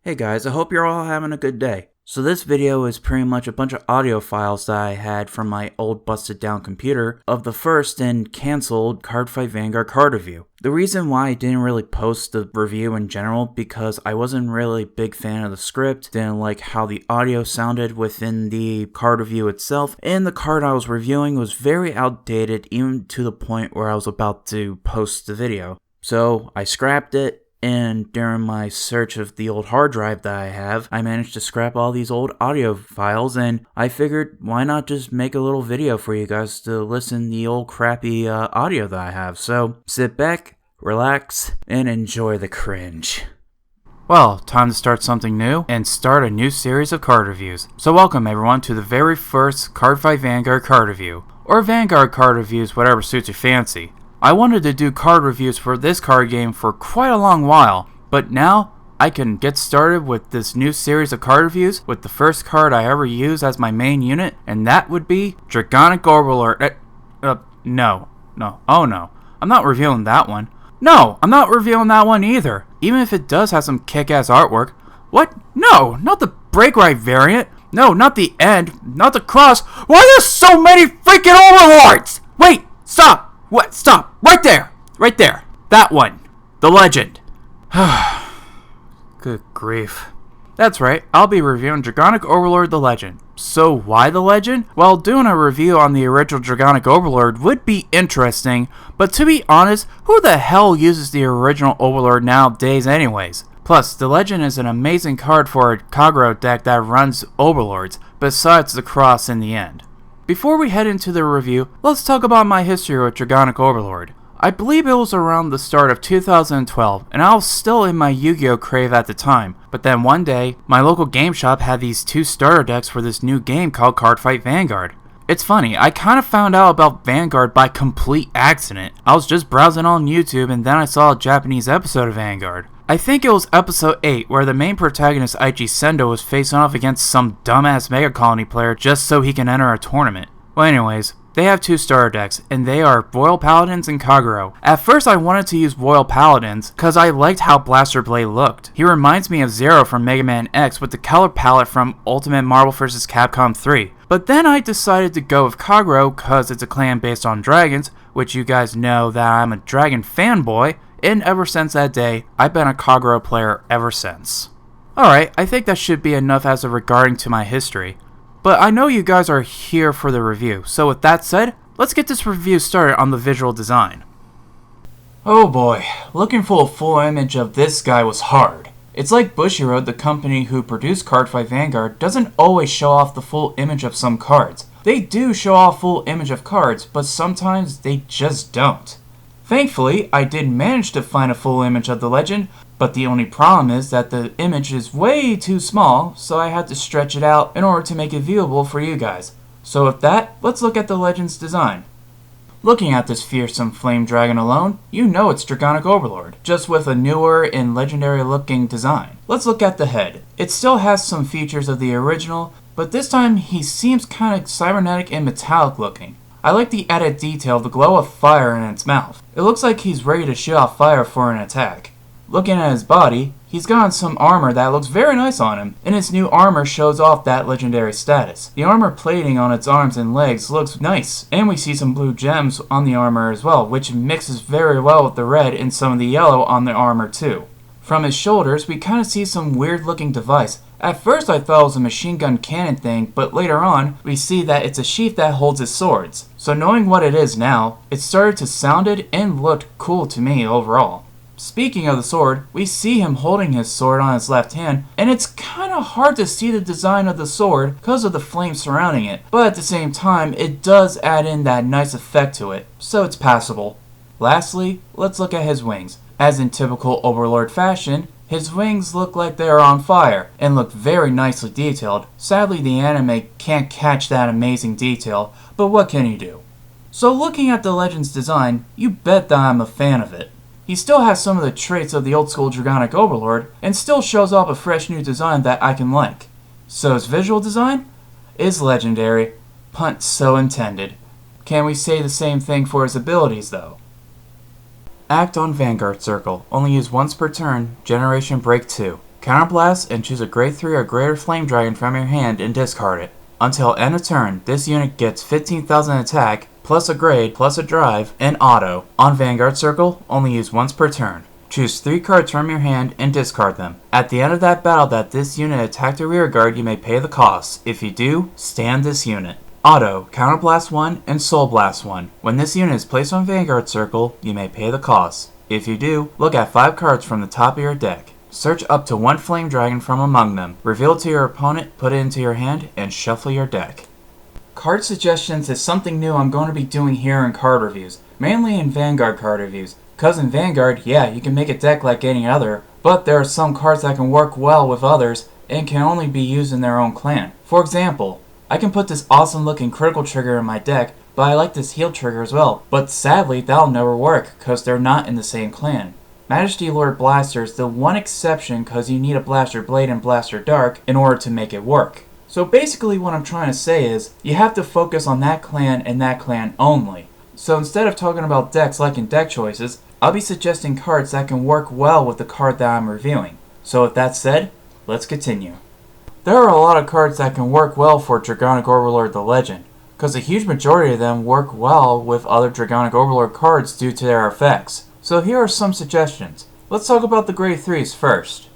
Hey guys, I hope you're all having a good day. So this video is pretty much a bunch of audio files that I had from my old busted down computer of the first and cancelled Cardfight Vanguard card review. The reason why I didn't really post the review in general because I wasn't really a big fan of the script, didn't like how the audio sounded within the card review itself, and the card I was reviewing was very outdated even to the point where I was about to post the video. So I scrapped it. And during my search of the old hard drive that I have, I managed to scrap all these old audio files, and I figured why not just make a little video for you guys to listen to the old crappy audio that I have. So sit back, relax, and enjoy the cringe. Well, time to start something new and start a new series of card reviews. So welcome everyone to the very first Cardfight Vanguard card review, or Vanguard card reviews, whatever suits your fancy. I wanted to do card reviews for this card game for quite a long while, but now I can get started with this new series of card reviews with the first card I ever use as my main unit, and that would be Draconic Overlord. No. Oh no. I'm not revealing that one. No, I'm not revealing that one either, even if it does have some kick-ass artwork. What? No, not the break right variant. No, not the end. Not the cross. Why are there so many freaking Overlords? Wait, stop. What? Stop. Right there. Right there. That one. The Legend. Good grief. That's right. I'll be reviewing Draconic Overlord the Legend. So why the Legend? Well, doing a review on the original Draconic Overlord would be interesting, but to be honest, who the hell uses the original Overlord nowadays anyways? Plus, the Legend is an amazing card for a Kagero deck that runs Overlords, besides the cross in the end. Before we head into the review, let's talk about my history with Draconic Overlord. I believe it was around the start of 2012, and I was still in my Yu-Gi-Oh crave at the time, but then one day, my local game shop had these two starter decks for this new game called Cardfight Vanguard. It's funny, I kind of found out about Vanguard by complete accident. I was just browsing on YouTube and then I saw a Japanese episode of Vanguard. I think it was episode 8 where the main protagonist Aichi Sendo was facing off against some dumbass Mega Colony player just so he can enter a tournament. Well anyways, they have two starter decks and they are Royal Paladins and Kagero. At first I wanted to use Royal Paladins because I liked how Blaster Blade looked. He reminds me of Zero from Mega Man X with the color palette from Ultimate Marvel vs. Capcom 3. But then I decided to go with Kagero because it's a clan based on dragons, which you guys know that I'm a dragon fanboy. And ever since that day, I've been a Kagero player ever since. Alright, I think that should be enough as of regarding to my history. But I know you guys are here for the review, so with that said, let's get this review started on the visual design. Oh boy, looking for a full image of this guy was hard. It's like Bushiroad, the company who produced Cardfight Vanguard, doesn't always show off the full image of some cards. They do show off full image of cards, but sometimes they just don't. Thankfully, I did manage to find a full image of the Legend, but the only problem is that the image is way too small, so I had to stretch it out in order to make it viewable for you guys. So with that, let's look at the Legend's design. Looking at this fearsome flame dragon alone, you know it's Draconic Overlord, just with a newer and legendary looking design. Let's look at the head. It still has some features of the original, but this time he seems kind of cybernetic and metallic looking. I like the added detail of the glow of fire in its mouth. It looks like he's ready to shoot off fire for an attack. Looking at his body, he's got some armor that looks very nice on him, and his new armor shows off that legendary status. The armor plating on its arms and legs looks nice, and we see some blue gems on the armor as well, which mixes very well with the red and some of the yellow on the armor too. From his shoulders, we kind of see some weird looking device. At first I thought it was a machine gun cannon thing, but later on, we see that it's a sheath that holds his swords. So knowing what it is now, it started to sounded and looked cool to me overall. Speaking of the sword, we see him holding his sword on his left hand, and it's kinda hard to see the design of the sword because of the flames surrounding it, but at the same time, it does add in that nice effect to it, so it's passable. Lastly, let's look at his wings. As in typical Overlord fashion, his wings look like they are on fire, and look very nicely detailed. Sadly, the anime can't catch that amazing detail, but what can you do? So looking at the Legend's design, you bet that I'm a fan of it. He still has some of the traits of the old school Draconic Overlord, and still shows off a fresh new design that I can like. So his visual design is legendary, pun so intended. Can we say the same thing for his abilities though? Act on Vanguard Circle, only use once per turn, Generation Break 2. Counterblast and choose a grade 3 or greater Flame Dragon from your hand and discard it. Until end of turn, this unit gets 15,000 attack, plus a grade, plus a drive, and auto. On Vanguard Circle, only use once per turn. Choose 3 cards from your hand and discard them. At the end of that battle that this unit attacked a rearguard, you may pay the cost. If you do, stand this unit. Auto, Counterblast 1 and Soul Blast 1. When this unit is placed on Vanguard Circle, you may pay the cost. If you do, look at 5 cards from the top of your deck. Search up to 1 Flame Dragon from among them. Reveal it to your opponent, put it into your hand, and shuffle your deck. Card suggestions is something new I'm going to be doing here in card reviews, mainly in Vanguard card reviews. Cause in Vanguard, yeah, you can make a deck like any other, but there are some cards that can work well with others and can only be used in their own clan. For example, I can put this awesome looking critical trigger in my deck, but I like this heal trigger as well. But sadly, that'll never work, cause they're not in the same clan. Majesty Lord Blaster is the one exception cause you need a Blaster Blade and Blaster Dark in order to make it work. So basically what I'm trying to say is, you have to focus on that clan and that clan only. So instead of talking about decks like in deck choices, I'll be suggesting cards that can work well with the card that I'm reviewing. So with that said, let's continue. There are a lot of cards that can work well for Dragonic Overlord the Legend, cause a huge majority of them work well with other Dragonic Overlord cards due to their effects. So here are some suggestions. Let's talk about the grade 3s first.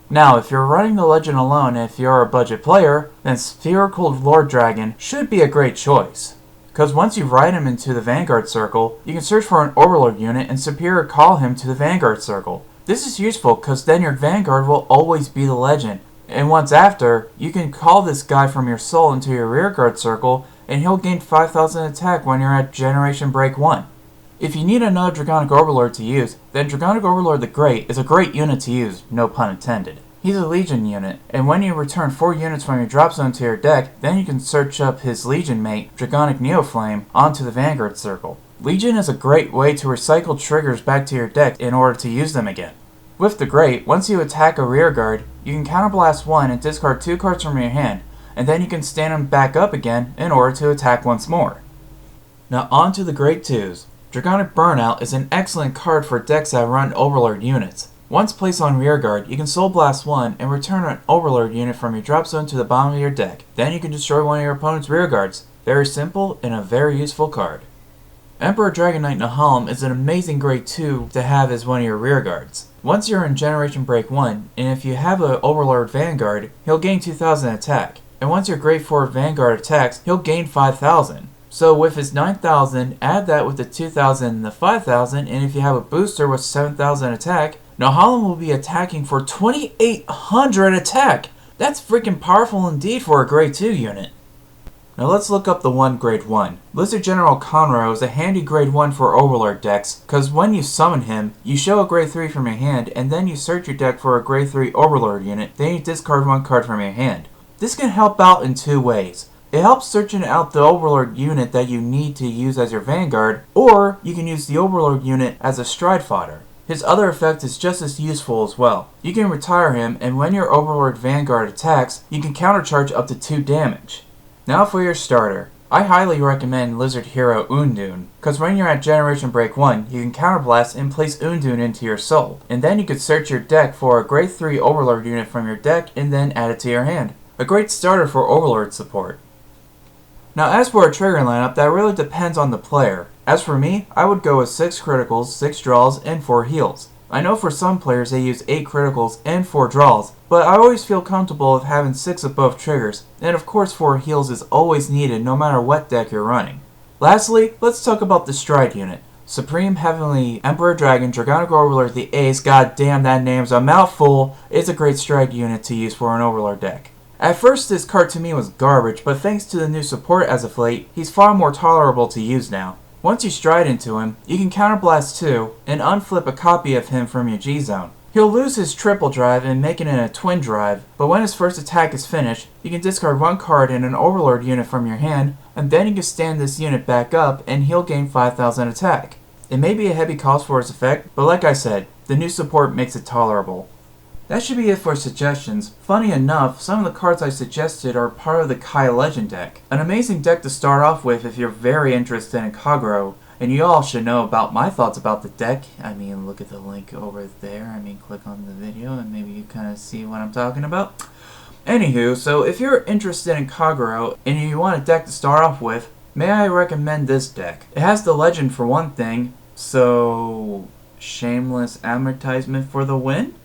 Now, if you're running the Legend alone and if you're a budget player, then Spherical Lord Dragon should be a great choice. Because once you ride him into the Vanguard Circle, you can search for an Overlord unit and Superior Call him to the Vanguard Circle. This is useful because then your Vanguard will always be the Legend. And once after, you can call this guy from your soul into your Rearguard Circle and he'll gain 5,000 attack when you're at Generation Break 1. If you need another Dragonic Overlord to use, then Dragonic Overlord the Great is a great unit to use, no pun intended. He's a Legion unit, and when you return 4 units from your drop zone to your deck, then you can search up his Legion mate, Dragonic Neoflame, onto the Vanguard Circle. Legion is a great way to recycle triggers back to your deck in order to use them again. With the Great, once you attack a rearguard, you can Counterblast 1 and discard 2 cards from your hand, and then you can stand him back up again in order to attack once more. Now on to the Great 2s. Dragonic Burnout is an excellent card for decks that run Overlord units. Once placed on Rearguard, you can Soul Blast 1 and return an Overlord unit from your drop zone to the bottom of your deck. Then you can destroy one of your opponent's rearguards. Very simple and a very useful card. Emperor Dragon Knight Nahalm is an amazing grade 2 to have as one of your rearguards. Once you're in Generation Break 1, and if you have an Overlord Vanguard, he'll gain 2,000 attack. And once your grade 4 Vanguard attacks, he'll gain 5,000. So with his 9,000, add that with the 2,000 and the 5,000, and if you have a booster with 7,000 attack, Nahalm will be attacking for 2,800 attack! That's freaking powerful indeed for a grade 2 unit. Now let's look up the one grade 1. Lizard General Conroe is a handy grade 1 for Overlord decks, cause when you summon him, you show a grade 3 from your hand, and then you search your deck for a grade 3 Overlord unit, then you discard 1 card from your hand. This can help out in 2 ways. It helps searching out the Overlord unit that you need to use as your Vanguard, or you can use the Overlord unit as a stride fodder. His other effect is just as useful as well. You can retire him, and when your Overlord Vanguard attacks, you can countercharge up to 2 damage. Now for your starter. I highly recommend Lizard Hero Undune, cause when you're at Generation Break 1, you can counterblast and place Undune into your soul, and then you can search your deck for a grade 3 Overlord unit from your deck and then add it to your hand. A great starter for Overlord support. Now as for a trigger lineup, that really depends on the player. As for me, I would go with 6 criticals, 6 draws, and 4 heals. I know for some players they use 8 criticals and 4 draws, but I always feel comfortable with having 6 of both triggers, and of course 4 heals is always needed no matter what deck you're running. Lastly, let's talk about the Stride unit. Supreme Heavenly Emperor Dragon Dragonic Overlord the Ace, god damn that name's a mouthful, is a great Stride unit to use for an Overlord deck. At first this card to me was garbage, but thanks to the new support as of late, he's far more tolerable to use now. Once you stride into him, you can counterblast 2 and unflip a copy of him from your G-Zone. He'll lose his triple drive and make it in a twin drive, but when his first attack is finished, you can discard 1 card and an Overlord unit from your hand, and then you can stand this unit back up and he'll gain 5,000 attack. It may be a heavy cost for its effect, but like I said, the new support makes it tolerable. That should be it for suggestions. Funny enough, some of the cards I suggested are part of the Kai Legend deck. An amazing deck to start off with if you're very interested in Kagero, And you all should know about my thoughts about the deck. I mean, look at the link over there. I mean, click on the video and maybe you kind of see what I'm talking about. Anywho, so if you're interested in Kagero and you want a deck to start off with, may I recommend this deck? It has the legend for one thing, so shameless advertisement for the win.